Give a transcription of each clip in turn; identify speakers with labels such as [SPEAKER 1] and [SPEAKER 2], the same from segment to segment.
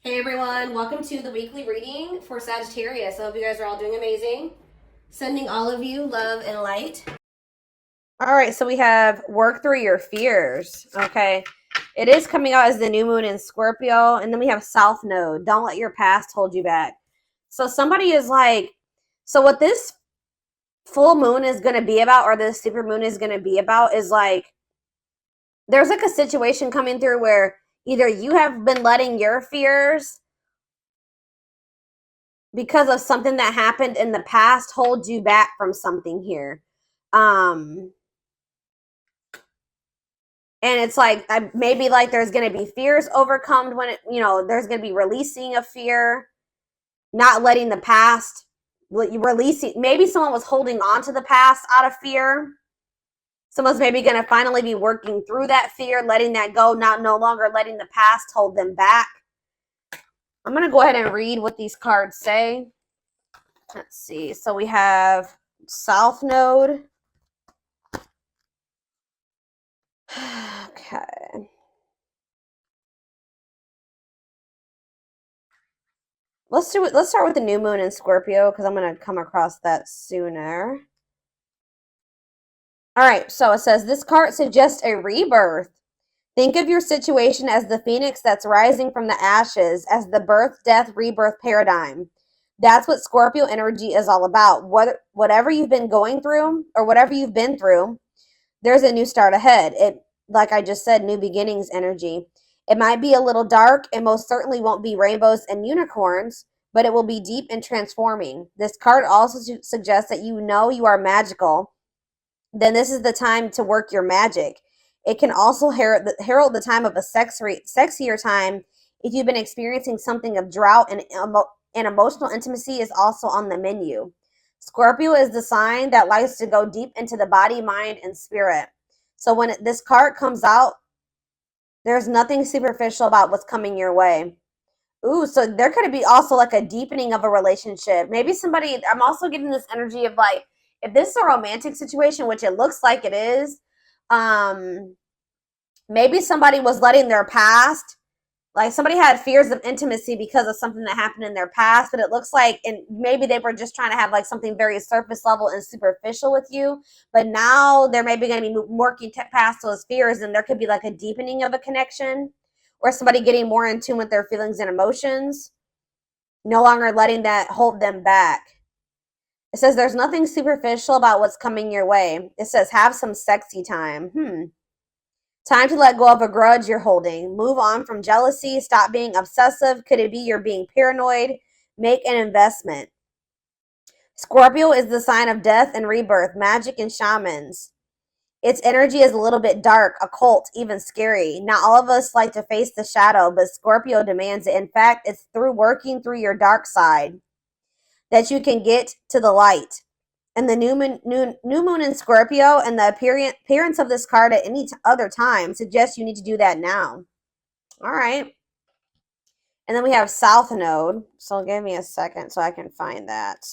[SPEAKER 1] Hey everyone, welcome to the weekly reading for Sagittarius. I hope you guys are all doing amazing. Sending all of you love and light. All right, so we have work through your fears. Okay, it is coming out as the new moon in Scorpio, and then we have South Node. Don't let your past hold you back. So somebody is like, so what this full moon is going to be about, or this super moon is going to be about, is like, there's like a situation coming through where either you have been letting your fears because of something that happened in the past hold you back from something here. And it's like maybe like there's going to be fears overcome when there's going to be releasing of fear, not letting the past releasing. Maybe someone was holding on to the past out of fear. Someone's maybe going to finally be working through that fear, letting that go, no longer letting the past hold them back. I'm going to go ahead and read what these cards say. Let's see. So we have South Node. Okay. Let's start with the new moon in Scorpio because I'm going to come across that sooner. All right, so it says this card suggests a rebirth. Think of your situation as the phoenix that's rising from the ashes, as the birth, death, rebirth paradigm. That's what Scorpio energy is all about. Whatever you've been going through or whatever you've been through, there's a new start ahead. It, like I just said, new beginnings energy. It might be a little dark and most certainly won't be rainbows and unicorns, but it will be deep and transforming. This card also suggests that you know you are magical. Then this is the time to work your magic. It can also herald the time of a sexier time if you've been experiencing something of drought, and emotional intimacy is also on the menu. Scorpio is the sign that likes to go deep into the body, mind, and spirit. So when this card comes out, there's nothing superficial about what's coming your way. Ooh, so there could be also like a deepening of a relationship. Maybe somebody, I'm also getting this energy of like, if this is a romantic situation, which it looks like it is, maybe somebody was letting their past, like somebody had fears of intimacy because of something that happened in their past, but it looks like, and maybe they were just trying to have like something very surface level and superficial with you, but now they're maybe going to be working past those fears, and there could be like a deepening of a connection, or somebody getting more in tune with their feelings and emotions, no longer letting that hold them back. It says there's nothing superficial about what's coming your way. It says have some sexy time. Time to let go of a grudge you're holding. Move on from jealousy. Stop being obsessive. Could it be you're being paranoid? Make an investment. Scorpio is the sign of death and rebirth, magic and shamans. Its energy is a little bit dark, occult, even scary. Not all of us like to face the shadow, but Scorpio demands it. In fact, it's through working through your dark side that you can get to the light. And the new moon in Scorpio and the appearance of this card at any other time suggests you need to do that now. All right. And then we have South Node. So give me a second so I can find that.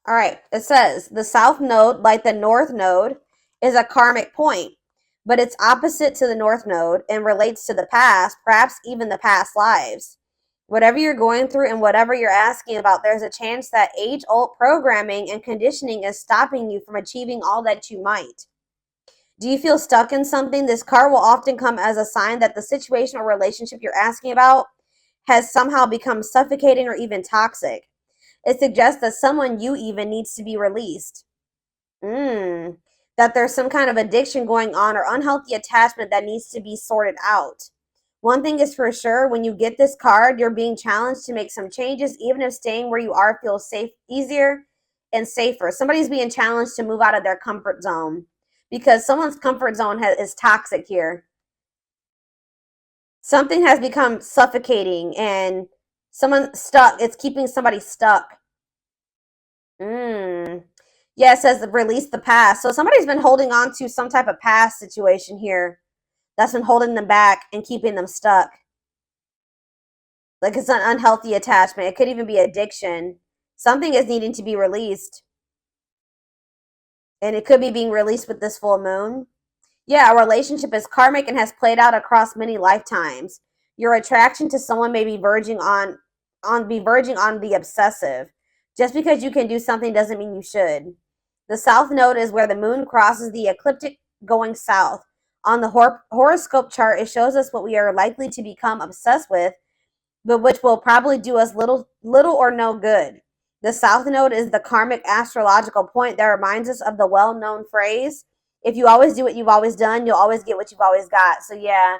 [SPEAKER 1] All right. It says the South Node, like the North Node, is a karmic point, but it's opposite to the North Node and relates to the past, perhaps even the past lives. Whatever you're going through and whatever you're asking about, there's a chance that age-old programming and conditioning is stopping you from achieving all that you might. Do you feel stuck in something? This card will often come as a sign that the situation or relationship you're asking about has somehow become suffocating or even toxic. It suggests that someone you even needs to be released. That there's some kind of addiction going on or unhealthy attachment that needs to be sorted out. One thing is for sure, when you get this card, you're being challenged to make some changes, even if staying where you are feels safe, easier and safer. Somebody's being challenged to move out of their comfort zone because someone's comfort zone is toxic here. Something has become suffocating and someone stuck. It's keeping somebody stuck. Yeah, it says release the past. So somebody's been holding on to some type of past situation here that's been holding them back and keeping them stuck. Like it's an unhealthy attachment. It could even be addiction. Something is needing to be released. And it could be being released with this full moon. Yeah, a relationship is karmic and has played out across many lifetimes. Your attraction to someone may be verging on the obsessive. Just because you can do something doesn't mean you should. The south node is where the moon crosses the ecliptic going south. On the horoscope chart, it shows us what we are likely to become obsessed with, but which will probably do us little or no good. The south node is the karmic astrological point that reminds us of the well-known phrase, if you always do what you've always done, you'll always get what you've always got. So yeah,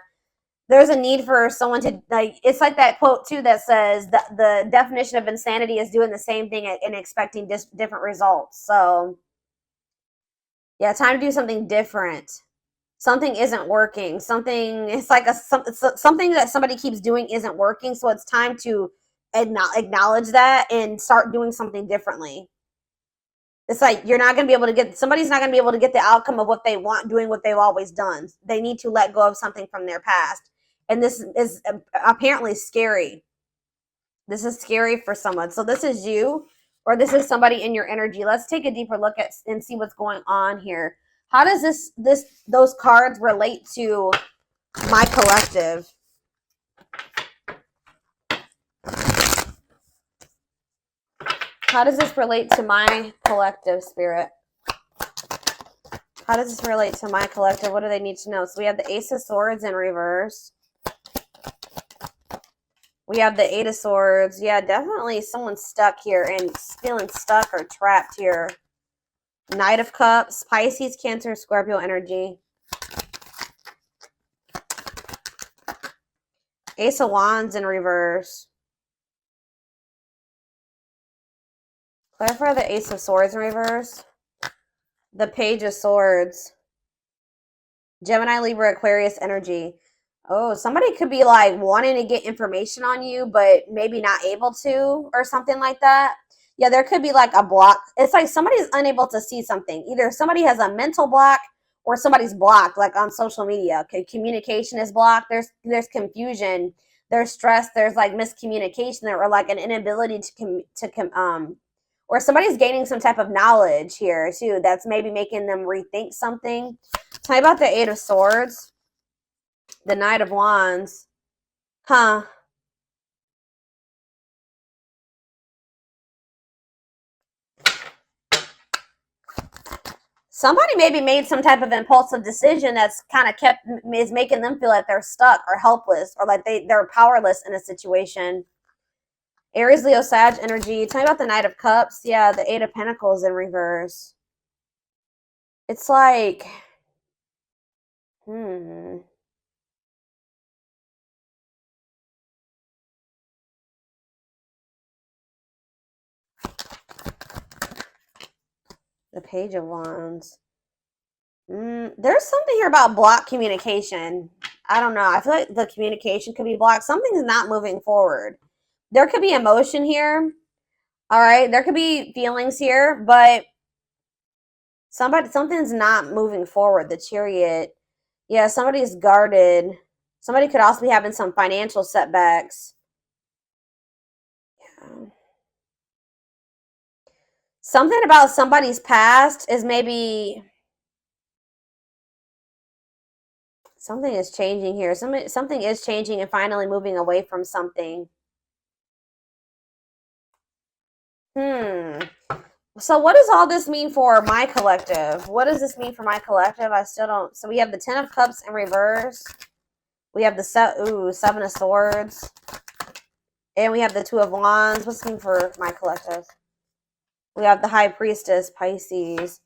[SPEAKER 1] there's a need for someone to, like, it's like that quote too that says that the definition of insanity is doing the same thing and expecting different results. So yeah, time to do something different. Something isn't working. Something, it's like something that somebody keeps doing isn't working. So it's time to acknowledge that and start doing something differently. It's like somebody's not going to be able to get the outcome of what they want doing what they've always done. They need to let go of something from their past. And this is apparently scary. This is scary for someone. So this is you, or this is somebody in your energy. Let's take a deeper look at and see what's going on here. How does those cards relate to my collective? How does this relate to my collective, Spirit? How does this relate to my collective? What do they need to know? So we have the Ace of Swords in reverse. We have the Eight of Swords. Yeah, definitely someone's stuck here and feeling stuck or trapped here. Knight of Cups, Pisces, Cancer, Scorpio energy. Ace of Wands in reverse. Clarify the Ace of Swords in reverse. The Page of Swords. Gemini, Libra, Aquarius energy. Oh, somebody could be like wanting to get information on you, but maybe not able to, or something like that. Yeah, there could be like a block. It's like somebody's unable to see something. Either somebody has a mental block or somebody's blocked, like on social media. Okay, communication is blocked. There's confusion. There's stress. There's like miscommunication, or like an inability or somebody's gaining some type of knowledge here too. That's maybe making them rethink something. Tell me about the Eight of Swords. The Knight of Wands. Huh. Somebody maybe made some type of impulsive decision that's kind of is making them feel like they're stuck or helpless, or like they're powerless in a situation. Aries, Leo, Sag energy. Tell me about the Knight of Cups. Yeah, the Eight of Pentacles in reverse. It's like, The Page of Wands. There's something here about blocked communication. I don't know. I feel like the communication could be blocked. Something's not moving forward. There could be emotion here. All right. There could be feelings here, but something's not moving forward. The Chariot. Yeah, somebody's guarded. Somebody could also be having some financial setbacks. Yeah. Something about somebody's past is maybe something is changing here. Something is changing and finally moving away from something. So what does all this mean for my collective? What does this mean for my collective? I still don't. So we have the Ten of Cups in reverse. We have the Seven of Swords. And we have the Two of Wands. What's this mean for my collective? We have the High Priestess, Pisces.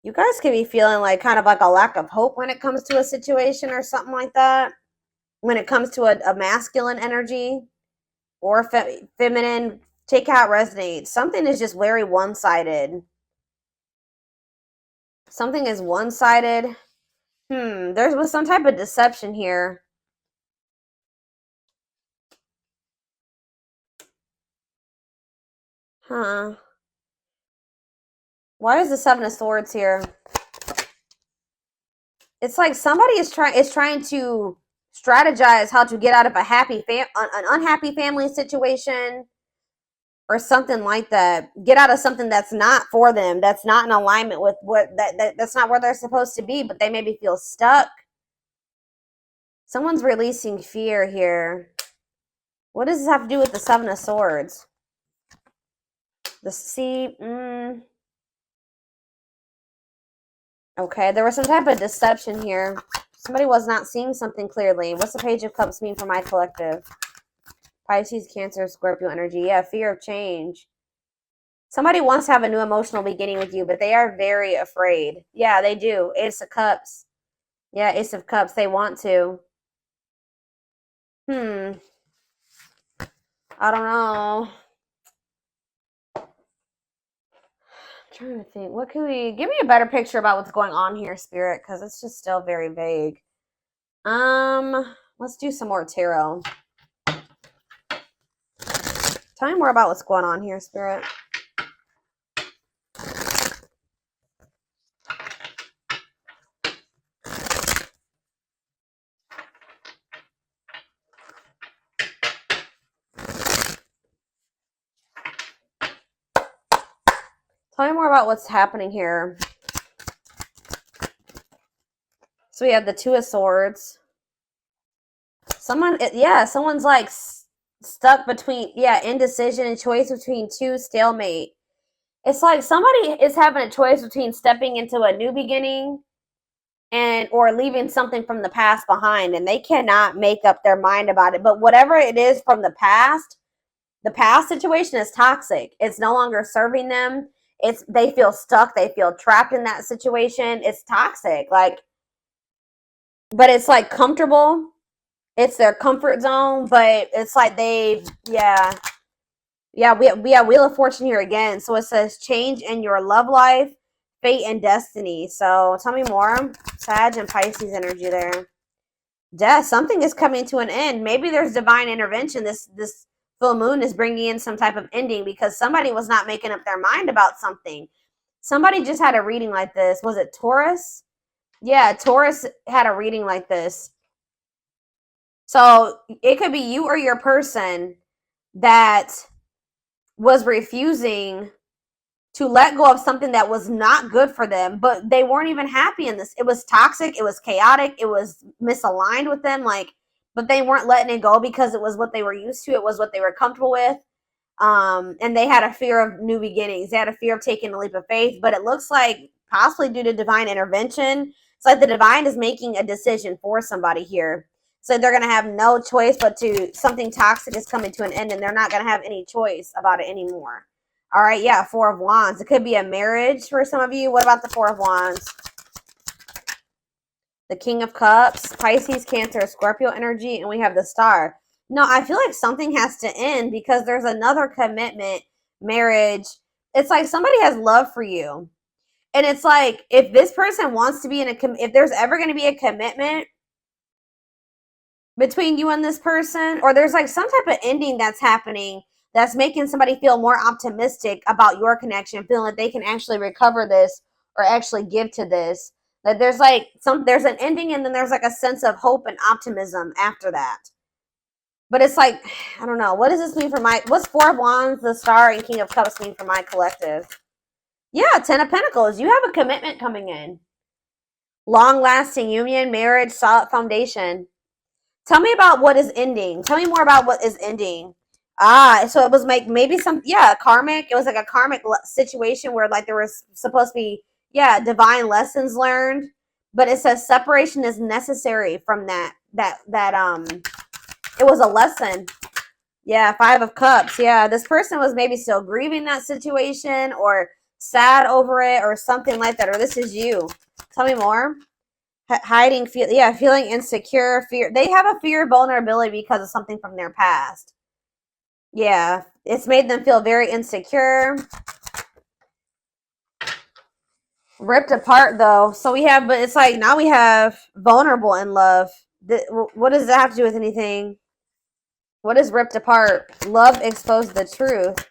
[SPEAKER 1] You guys could be feeling like kind of like a lack of hope when it comes to a situation or something like that. When it comes to a masculine energy or feminine, take how it resonates. Something is just very one-sided. Something is one-sided. There was some type of deception here. Huh. Why is the Seven of Swords here? It's like somebody is trying to strategize how to get out of a an unhappy family situation or something like that. Get out of something that's not for them, that's not in alignment with that's not where they're supposed to be, but they maybe feel stuck. Someone's releasing fear here. What does this have to do with the Seven of Swords? The sea. Okay, there was some type of deception here. Somebody was not seeing something clearly. What's the Page of Cups mean for my collective? Pisces, Cancer, Scorpio energy. Yeah, fear of change. Somebody wants to have a new emotional beginning with you, but they are very afraid. Yeah, they do. Ace of Cups. Yeah, Ace of Cups. They want to. I don't know. I'm trying to think. What can we... Give me a better picture about what's going on here, Spirit, because it's just still very vague. Let's do some more tarot. Tell me more about what's going on here, Spirit. Tell me more about what's happening here. So we have the Two of Swords. Someone's like stuck between, indecision and choice between two, stalemate. It's like somebody is having a choice between stepping into a new beginning or leaving something from the past behind, and they cannot make up their mind about it. But whatever it is from the past situation is toxic. It's no longer serving them. They feel stuck. They feel trapped in that situation. It's toxic. But it's like comfortable. It's their comfort zone, but it's like we have Wheel of Fortune here again. So it says change in your love life, fate, and destiny. So tell me more. Sag and Pisces energy there. Death. Something is coming to an end. Maybe there's divine intervention. This full moon is bringing in some type of ending because somebody was not making up their mind about something. Somebody just had a reading like this. Was it Taurus? Yeah, Taurus had a reading like this. So it could be you or your person that was refusing to let go of something that was not good for them, but they weren't even happy in this. It was toxic. It was chaotic. It was misaligned with them. But they weren't letting it go because it was what they were used to. It was what they were comfortable with. And they had a fear of new beginnings. They had a fear of taking a leap of faith, but it looks like possibly due to divine intervention. It's like the divine is making a decision for somebody here. So they're going to have no choice but something toxic is coming to an end, and they're not going to have any choice about it anymore. All right, yeah, Four of Wands. It could be a marriage for some of you. What about the Four of Wands? The King of Cups, Pisces, Cancer, Scorpio energy, and we have the Star. No, I feel like something has to end because there's another commitment, marriage. It's like somebody has love for you. And it's like if this person wants to be if there's ever going to be a commitment between you and this person, or there's like some type of ending that's happening that's making somebody feel more optimistic about your connection, feeling like they can actually recover this or actually give to this. That there's an ending, and then there's like a sense of hope and optimism after that. But it's like, I don't know. What does this mean for what's Four of Wands, the Star, and King of Cups mean for my collective? Yeah, Ten of Pentacles. You have a commitment coming in. Long-lasting union, marriage, solid foundation. Tell me about what is ending. Tell me more about what is ending. So it was like maybe karmic. It was like a karmic situation where like there was supposed to be, divine lessons learned. But it says separation is necessary from that it was a lesson. Yeah, Five of Cups. Yeah, this person was maybe still grieving that situation or sad over it or something like that. Or this is you. Tell me more. Hiding, feeling insecure, fear. They have a fear of vulnerability because of something from their past. Yeah, it's made them feel very insecure. Ripped apart, though. So but it's like now we have vulnerable in love. What does that have to do with anything? What is ripped apart? Love exposed the truth.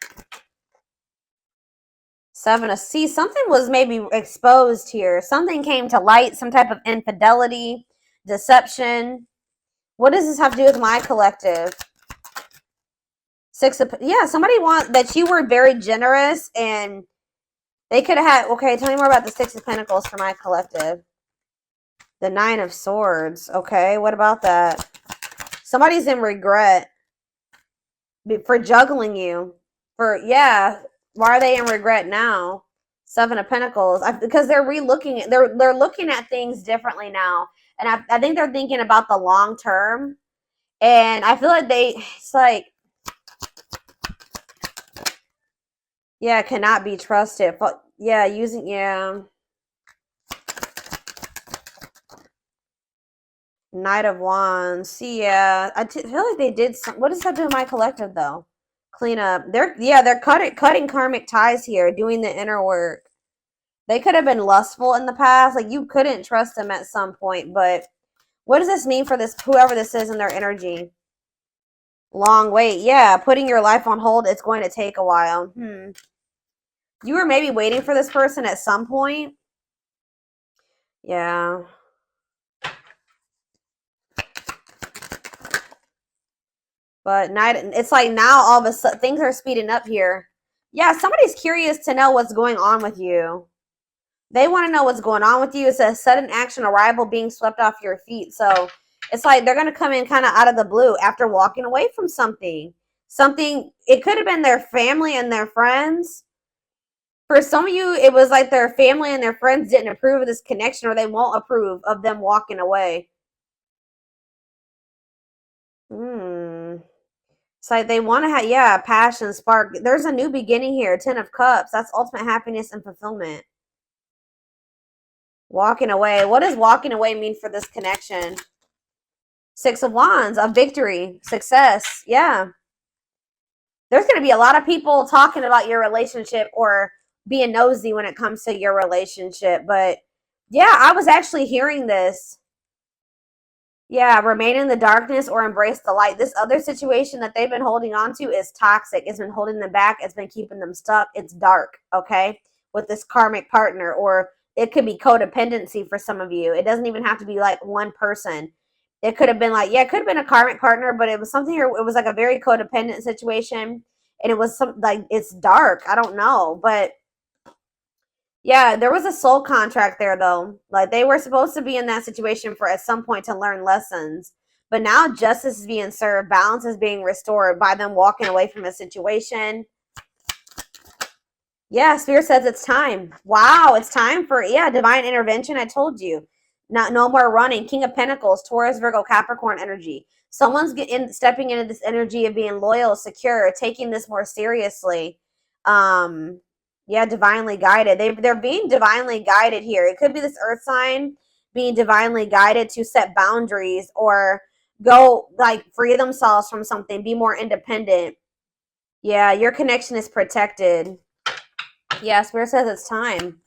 [SPEAKER 1] See, something was maybe exposed here. Something came to light, some type of infidelity, deception. What does this have to do with my collective? Yeah, somebody want that you were very generous and they could have had, okay, tell me more about the Six of Pentacles for my collective. The Nine of Swords. Okay, what about that? Somebody's in regret for juggling you. Yeah, why are they in regret now? Seven of Pentacles. Because they're relooking it. They're looking at things differently now. And I think they're thinking about the long term. And I feel like it's like, yeah, cannot be trusted. But yeah, yeah. Knight of Wands. See, yeah, feel like they did some. What does that do with my collective though? Clean up. They're cutting karmic ties here, doing the inner work. They could have been lustful in the past. Like you couldn't trust them at some point. But what does this mean for this whoever this is in their energy? Long wait. Yeah, putting your life on hold. It's going to take a while. You were maybe waiting for this person at some point. Yeah. But it's like now all of a sudden things are speeding up here. Yeah, somebody's curious to know what's going on with you. They want to know what's going on with you. It's a sudden action arrival being swept off your feet. So it's like they're going to come in kind of out of the blue after walking away from something. It could have been their family and their friends. For some of you, it was like their family and their friends didn't approve of this connection or they won't approve of them walking away. It's like they want to have, yeah, passion, spark. There's a new beginning here. 10 of Cups. That's ultimate happiness and fulfillment. Walking away. What does walking away mean for this connection? Six of Wands. A victory. Success. Yeah. There's going to be a lot of people talking about your relationship or being nosy when it comes to your relationship. But yeah, I was actually hearing this. Yeah, remain in the darkness or embrace the light. This other situation that they've been holding on to is toxic. It's been holding them back. It's been keeping them stuck. It's dark, okay? With this karmic partner, or it could be codependency for some of you. It doesn't even have to be like one person. It could have been like, yeah, it could have been a karmic partner, but it was something here. It was like a very codependent situation. And it was like, it's dark. I don't know. But yeah, there was a soul contract there though. Like they were supposed to be in that situation for at some point to learn lessons. But now justice is being served, balance is being restored by them walking away from a situation. Yeah, Spirit says it's time. Wow, it's time for divine intervention. I told you. No more running. King of Pentacles, Taurus, Virgo, Capricorn energy. Someone's stepping into this energy of being loyal, secure, taking this more seriously. Yeah, divinely guided. They're being divinely guided here. It could be this earth sign being divinely guided to set boundaries or go like free themselves from something, be more independent. Yeah, your connection is protected. Yeah, Spirit says it's time.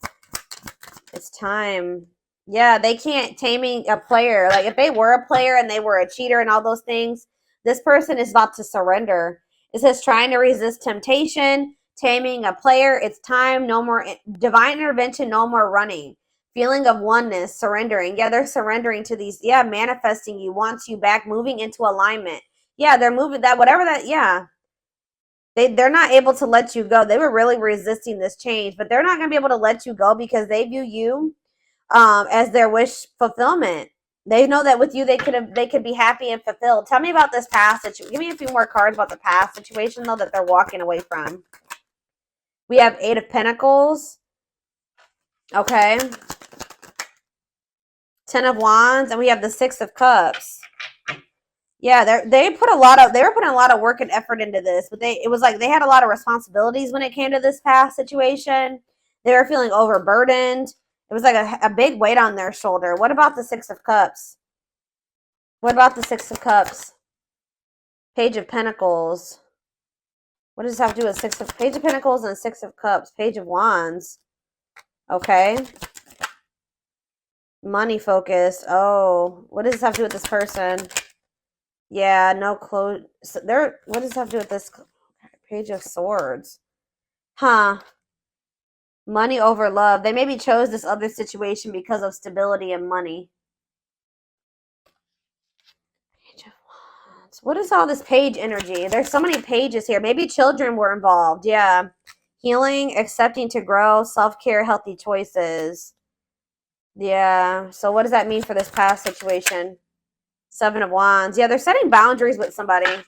[SPEAKER 1] It's time. Yeah, they can't taming a player. Like if they were a player and they were a cheater and all those things, this person is about to surrender. It says trying to resist temptation, taming a player. It's time. No more divine intervention. No more running. Feeling of oneness, surrendering. Yeah, they're surrendering to these. Yeah, manifesting you, wants you back, moving into alignment. Yeah, they're moving that, whatever that, yeah. They're not able to let you go. They were really resisting this change, but they're not going to be able to let you go because they view you as their wish fulfillment. They know that with you they could be happy and fulfilled. Tell me about this past situation. Give me a few more cards about the past situation though that they're walking away from. We have 8 of Pentacles. Okay. 10 of Wands, and we have the 6 of Cups. Yeah, they were putting a lot of work and effort into this, but it was like they had a lot of responsibilities when it came to this past situation. They were feeling overburdened. It was like a big weight on their shoulder. What about the 6 of Cups? What about the 6 of Cups? Page of Pentacles. What does this have to do with Page of Pentacles and 6 of Cups? Page of Wands. Okay. Money focused. Oh, what does this have to do with this person? Yeah, no clue. So what does this have to do with this? Page of Swords. Huh. Money over love. They maybe chose this other situation because of stability and money. Page of Wands. What is all this page energy? There's so many pages here. Maybe children were involved. Yeah. Healing, accepting to grow, self-care, healthy choices. Yeah. So what does that mean for this past situation? Seven of Wands. Yeah, they're setting boundaries with somebody.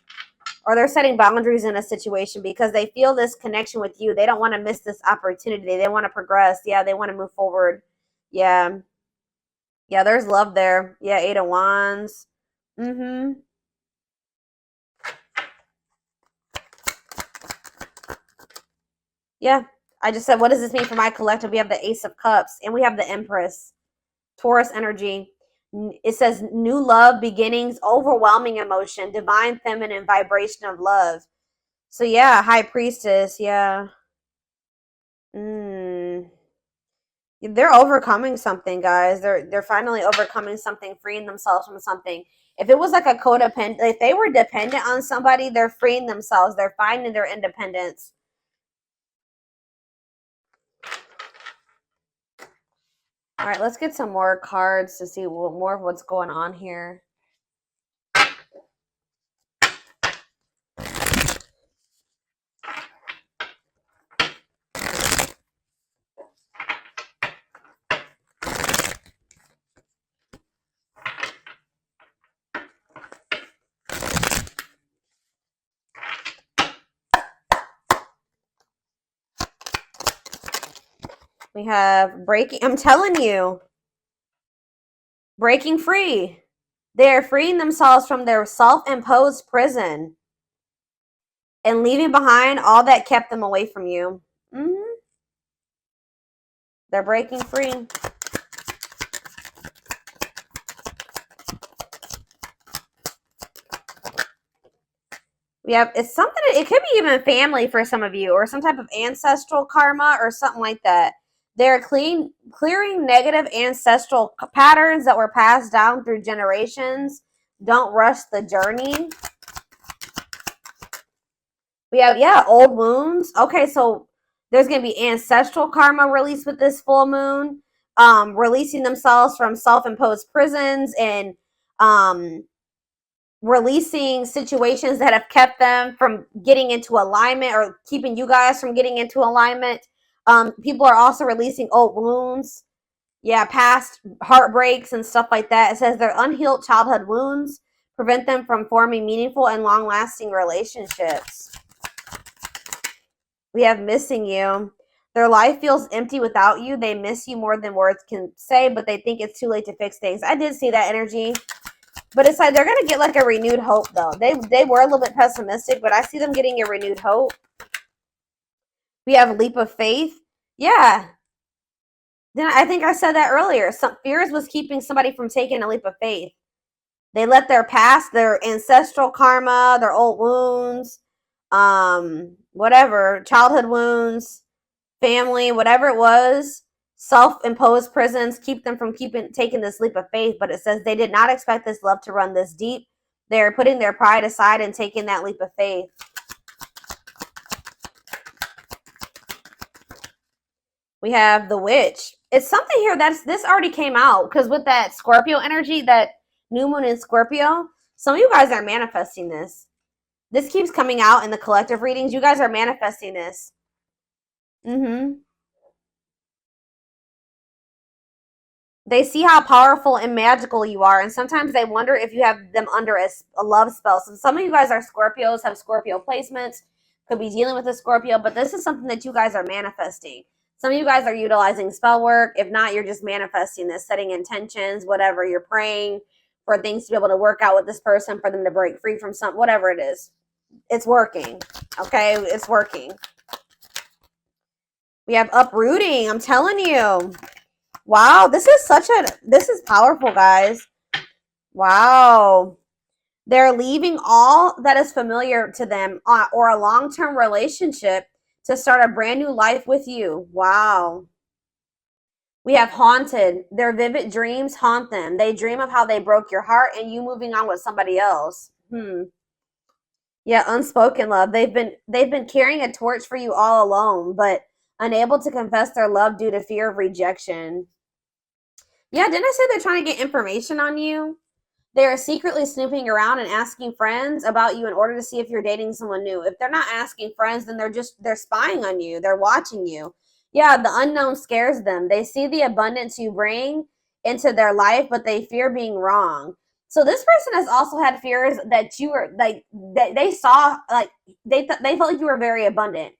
[SPEAKER 1] Or they're setting boundaries in a situation because they feel this connection with you. They don't want to miss this opportunity. They want to progress. Yeah, they want to move forward. Yeah. Yeah, there's love there. Yeah, Eight of Wands. Mm-hmm. Yeah. I just said, what does this mean for my collective? We have the Ace of Cups and we have the Empress. Taurus energy. It says new love, beginnings, overwhelming emotion, divine feminine vibration of love. So yeah, High Priestess. Yeah. They're overcoming something, guys. They're finally overcoming something, freeing themselves from something. If it was like a codependent, if they were dependent on somebody, they're freeing themselves. They're finding their independence. All right, let's get some more cards to see more of what's going on here. We have breaking. I'm telling you, breaking free. They're freeing themselves from their self-imposed prison and leaving behind all that kept them away from you. They're breaking free. We have, it's something, it could be even family for some of you, or some type of ancestral karma or something like that. They're clearing negative ancestral patterns that were passed down through generations. Don't rush the journey. We have, yeah, old wounds. Okay, so there's going to be ancestral karma released with this full moon. Releasing themselves from self-imposed prisons and releasing situations that have kept them from getting into alignment or keeping you guys from getting into alignment. People are also releasing old wounds. Yeah, past heartbreaks and stuff like that. It says their unhealed childhood wounds prevent them from forming meaningful and long-lasting relationships. We have missing you. Their life feels empty without you. They miss you more than words can say, but they think it's too late to fix things. I did see that energy. But it's like they're going to get like a renewed hope, though. They were a little bit pessimistic, but I see them getting a renewed hope. We have a leap of faith. Yeah. Then I think I said that earlier. Some fears was keeping somebody from taking a leap of faith. They let their past, their ancestral karma, their old wounds, whatever, childhood wounds, family, whatever it was, self-imposed prisons keep them from taking this leap of faith. But it says they did not expect this love to run this deep. They're putting their pride aside and taking that leap of faith. We have the witch. It's something here this already came out because with that Scorpio energy, that new moon in Scorpio, some of you guys are manifesting this. This keeps coming out in the collective readings. You guys are manifesting this. They see how powerful and magical you are, and sometimes they wonder if you have them under a love spell. So some of you guys are Scorpios, have Scorpio placements, could be dealing with a Scorpio, but this is something that you guys are manifesting. Some of you guys are utilizing spell work. If not, you're just manifesting this, setting intentions, whatever. You're praying for things to be able to work out with this person, for them to break free from something, whatever it is. It's working, okay? It's working. We have uprooting. I'm telling you. Wow, this is powerful, guys. Wow. They're leaving all that is familiar to them or a long-term relationship to start a brand new life with you. Wow. We have haunted. Their vivid dreams haunt them. They dream of how they broke your heart and you moving on with somebody else. Yeah, unspoken love. They've been carrying a torch for you all alone, but unable to confess their love due to fear of rejection. Yeah, didn't I say they're trying to get information on you? They are secretly snooping around and asking friends about you in order to see if you're dating someone new. If they're not asking friends, then they're spying on you. They're watching you. Yeah, the unknown scares them. They see the abundance you bring into their life, but they fear being wrong. So this person has also had fears that you were like they saw like they felt like you were very abundant.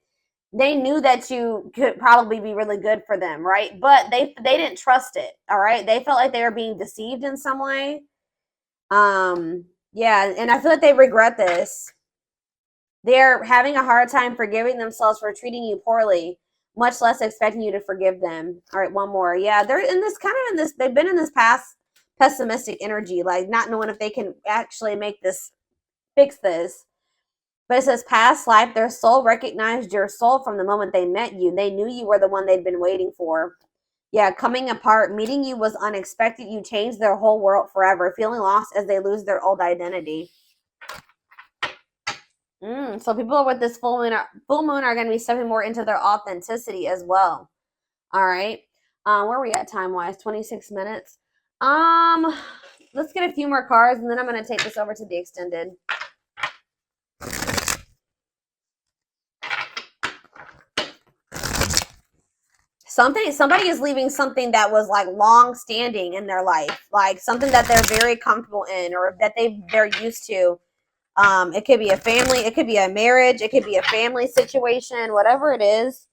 [SPEAKER 1] They knew that you could probably be really good for them, right? But they didn't trust it. All right, they felt like they were being deceived in some way. Yeah, and I feel like they regret this. They're having a hard time forgiving themselves for treating you poorly, much less expecting you to forgive them. All right, one more. Yeah, they're in this kind of in this, they've been in this past pessimistic energy, like not knowing if they can actually make this, fix this. But it says past life, their soul recognized your soul from the moment they met you. They knew you were the one they'd been waiting for. Yeah, coming apart, meeting you was unexpected. You changed their whole world forever, feeling lost as they lose their old identity. So people with this full moon are going to be stepping more into their authenticity as well. All right. Where are we at time-wise? 26 minutes. Let's get a few more cards, and then I'm going to take this over to the extended. Somebody is leaving something that was like long standing in their life, like something that they're very comfortable in or that they're used to. It could be a family, it could be a marriage, it could be a family situation, whatever it is.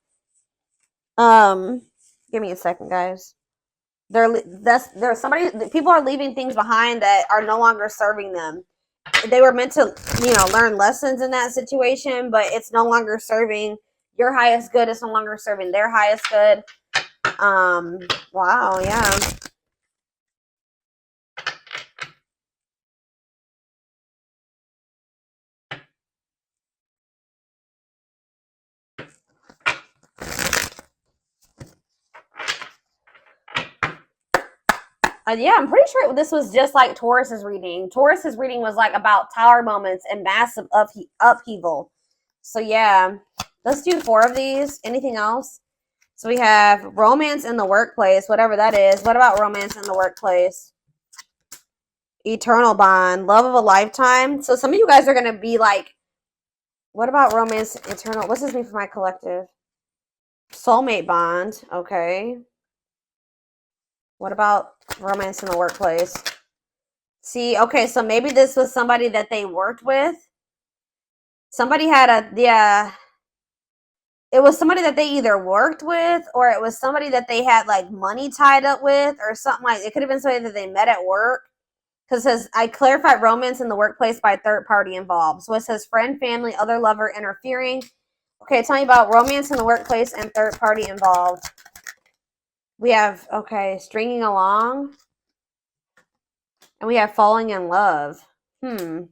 [SPEAKER 1] Give me a second, guys. People are leaving things behind that are no longer serving them. They were meant to, learn lessons in that situation, but it's no longer serving your highest good. It's no longer serving their highest good. Wow, yeah. Yeah, I'm pretty sure this was just like Taurus's reading. Taurus's reading was like about tower moments and massive upheaval. So yeah, let's do 4 of these. Anything else? So we have romance in the workplace, whatever that is. What about romance in the workplace? Eternal bond, love of a lifetime. So some of you guys are going to be like, what about romance, eternal? What's this mean for my collective? Soulmate bond. Okay. What about romance in the workplace? See, okay, so maybe this was somebody that they worked with. Somebody had it was somebody that they either worked with or it was somebody that they had like money tied up with or something like it could have been somebody that they met at work. Because it says, I clarified romance in the workplace by third party involved. So it says friend, family, other lover interfering. Okay, tell me about romance in the workplace and third party involved. We have, okay, stringing along. And we have falling in love. To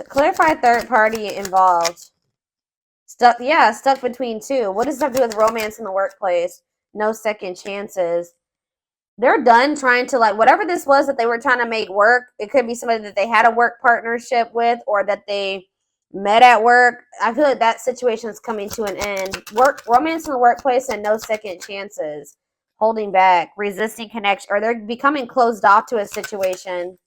[SPEAKER 1] clarify third party involved. Stuck between two. What does that have to do with romance in the workplace? No second chances. They're done trying to, like, whatever this was that they were trying to make work. It could be somebody that they had a work partnership with or that they met at work. I feel like that situation is coming to an end. Romance in the workplace and no second chances. Holding back, resisting connection, or they're becoming closed off to a situation.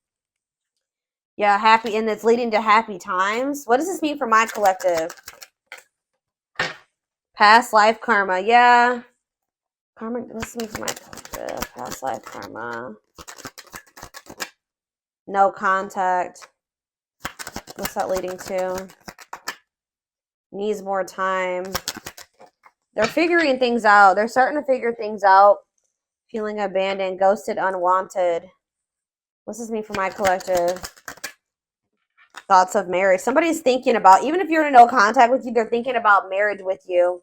[SPEAKER 1] Yeah, happy, and it's leading to happy times. What does this mean for my collective? Past life karma. Yeah. Karma, what's me for my collective? Past life karma. No contact. What's that leading to? Needs more time. They're figuring things out. They're starting to figure things out. Feeling abandoned, ghosted, unwanted. What's this mean for my collective? Thoughts of marriage. Somebody's thinking about, even if you're in no contact with you, they're thinking about marriage with you.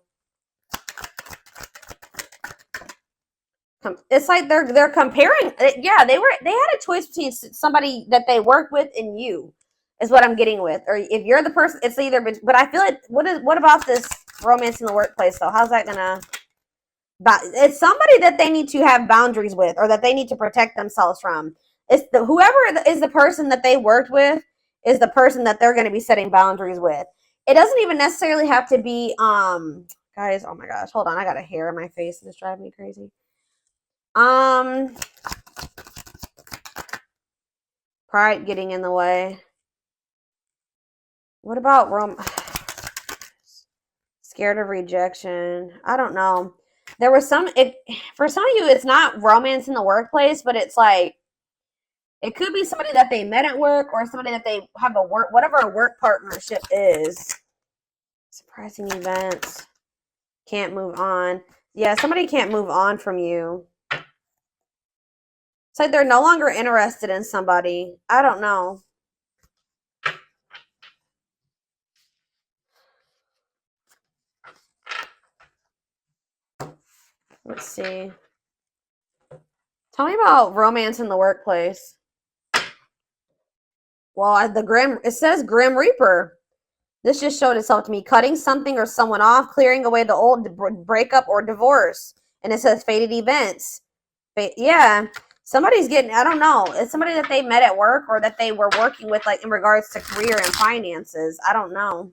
[SPEAKER 1] It's like they're comparing. Yeah, they had a choice between somebody that they work with and you, is what I'm getting with. Or if you're the person, it's either. But I feel like what about this romance in the workplace though? How's that gonna? It's somebody that they need to have boundaries with, or that they need to protect themselves from. It's whoever is the person that they worked with is the person that they're going to be setting boundaries with. It doesn't even necessarily have to be, guys, oh my gosh, hold on. I got a hair in my face and it's driving me crazy. Pride getting in the way. What about scared of rejection? I don't know. There was for some of you, it's not romance in the workplace, but it's like, it could be somebody that they met at work or somebody that they have whatever a work partnership is. Surprising events. Can't move on. Yeah, somebody can't move on from you. It's like they're no longer interested in somebody. I don't know. Let's see. Tell me about romance in the workplace. Well, it says Grim Reaper. This just showed itself to me. Cutting something or someone off, clearing away the old breakup or divorce. And it says fated events. Yeah. Somebody's getting, I don't know. It's somebody that they met at work or that they were working with, like in regards to career and finances. I don't know.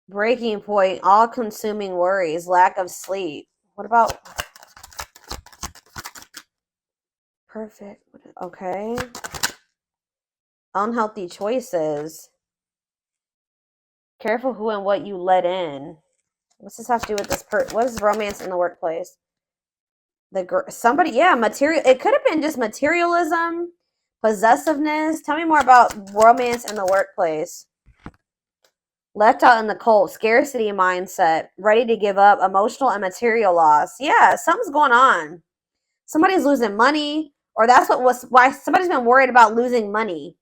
[SPEAKER 1] Breaking point, all-consuming worries, lack of sleep. What about perfect? Okay. Unhealthy choices. Careful who and what you let in. What's this have to do with this what is romance in the workplace? Somebody, yeah, material. It could have been just materialism, possessiveness. Tell me more about romance in the workplace. Left out in the cold, scarcity mindset, ready to give up, emotional and material loss. Yeah, something's going on. Somebody's losing money, or that's why somebody's been worried about losing money.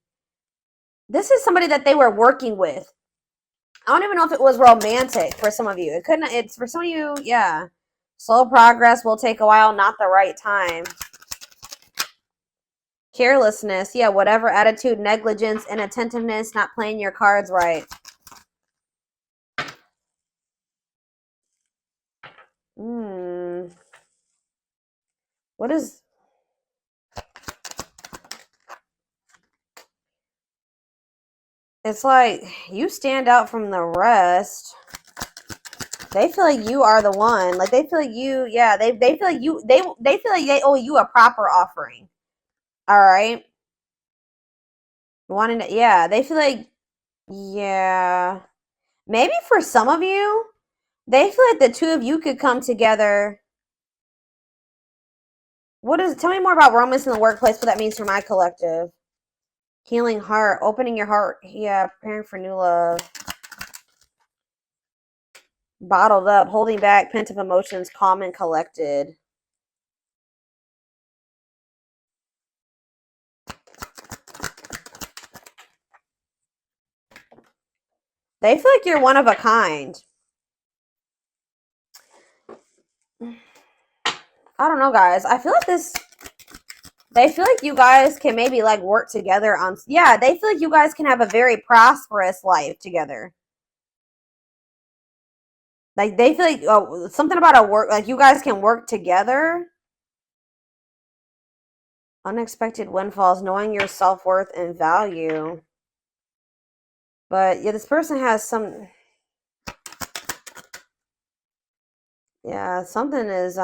[SPEAKER 1] This is somebody that they were working with. I don't even know if it was romantic for some of you. It's for some of you, yeah. Slow progress will take a while, not the right time. Carelessness, yeah, whatever attitude, negligence, inattentiveness, not playing your cards right. What is... It's like you stand out from the rest. They feel like you are the one. Like they feel like you, yeah, they feel like you, they feel like they owe you a proper offering. All right. Wanting to, yeah, they feel like, yeah. Maybe for some of you, they feel like the two of you could come together. Tell me more about romance in the workplace, what that means for my collective. Healing heart, opening your heart. Yeah, preparing for new love. Bottled up, holding back, pent-up emotions, calm and collected. They feel like you're one of a kind. I don't know, guys. I feel like they feel like you guys can maybe like work together on, yeah, they feel like you guys can have a very prosperous life together. Like they feel like something about a work, like you guys can work together. Unexpected windfalls, knowing your self-worth and value. But yeah, this person has some, yeah, something is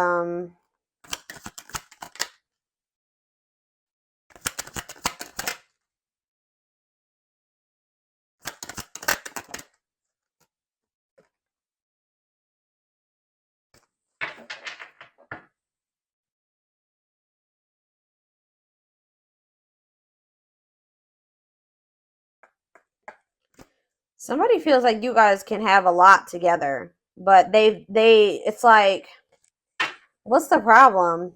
[SPEAKER 1] somebody feels like you guys can have a lot together, but it's like, what's the problem?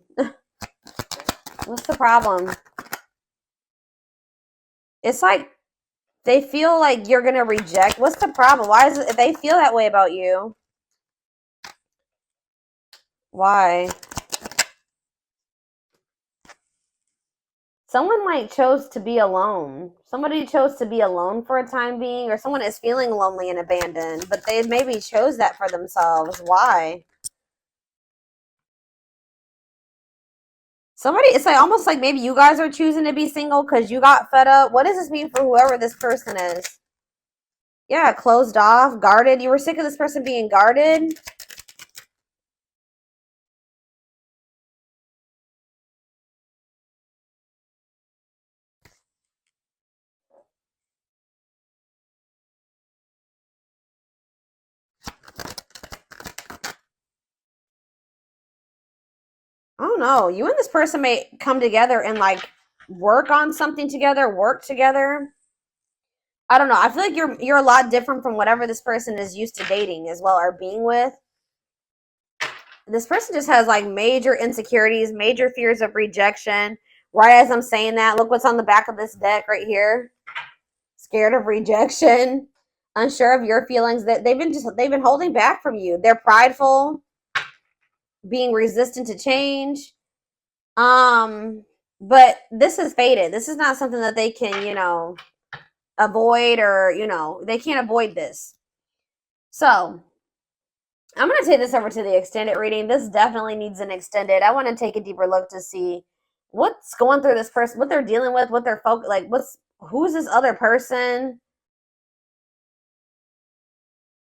[SPEAKER 1] What's the problem? It's like They feel like you're going to reject. What's the problem? Why is it they feel that way about you? Why? Someone like chose to be alone. Somebody chose to be alone for a time being, or someone is feeling lonely and abandoned, but they maybe chose that for themselves. Why? Somebody, it's like almost like maybe you guys are choosing to be single because you got fed up. What does this mean for whoever this person is? Yeah, closed off, guarded. You were sick of this person being guarded. I don't know. You and this person may come together and like work on something together, work together. I don't know. I feel like you're a lot different from whatever this person is used to dating as well or being with. This person just has like major insecurities, major fears of rejection. Right as I'm saying that, look what's on the back of this deck right here. Scared of rejection, unsure of your feelings. That they've been holding back from you. They're prideful, being resistant to change. But this is faded. This is not something that they can, avoid, or they can't avoid this. So I'm going to take this over to the extended reading. This definitely needs an extended. I want to take a deeper look to see what's going through this person, what they're dealing with, what they're who's this other person.